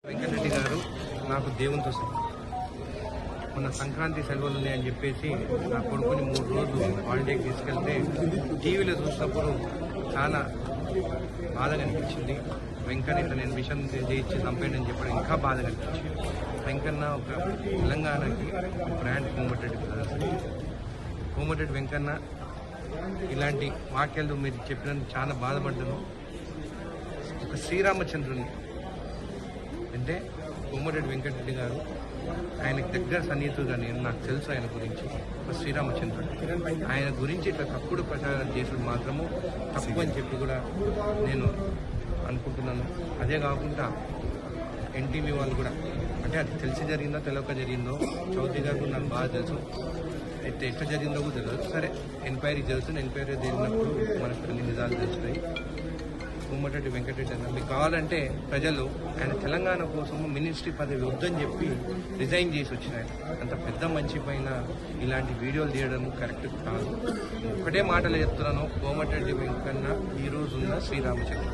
వెంకటరెడ్డి గారు నాకు దేవునితో మొన్న సంక్రాంతి సెలవులు ఉన్నాయని చెప్పేసి నా కొడుకుని 3 రోజులు హాలిడేకి తీసుకెళ్తే టీవీలో చూసినప్పుడు చాలా బాధగా అనిపించింది. వెంకన్న నేను మిషన్ చేయించి చంపానని చెప్పడం ఇంకా బాధగా అనిపించింది. వెంకన్న ఒక తెలంగాణకి బ్రాండ్ కోమటిరెడ్డి వెంకన్న ఇలాంటి వాక్యాలు మీరు చెప్పినందుకు చాలా బాధపడ్డాను. ఒక శ్రీరామచంద్రుని అంటే కోమటిరెడ్డి వెంకటరెడ్డి గారు ఆయనకు దగ్గర సన్నిహితుడుగా నాకు తెలుసు. ఆయన గురించి ఒక శ్రీరామచంద్రుడు, ఆయన గురించి ఇట్లా తప్పుడు ప్రచారం చేసుడు మాత్రము తప్పు అని చెప్పి కూడా నేను అనుకుంటున్నాను. అదే కాకుండా ఎన్టీవీ వాళ్ళు కూడా అంటే అది తెలిసి జరిగిందో తెలియక జరిగిందో చౌదరి గారు నాకు బాగా తెలుసు. అయితే ఎట్లా జరిగిందో కూడా తెలియదు. సరే, ఎంక్వైరీ జరుగుతుంది. ఎంక్వైరీ జరిగినప్పుడు మనకు కొన్ని నిజాలు తెలుస్తాయి. కోమటిరెడ్డి వెంకటరెడ్డి అన్న మీకు కావాలంటే ప్రజలు ఆయన తెలంగాణ కోసము మినిస్ట్రీ పదవి వద్దని చెప్పి రిజైన్ చేసి వచ్చినాయి. అంత పెద్ద మంచి పైన ఇలాంటి వీడియోలు తీయడం కరెక్ట్ కాదు. ఒకటే మాటలు చెప్తున్నాను, కోమటిరెడ్డి వెంకన్న ఈ రోజు ఉన్న శ్రీరామచంద్ర.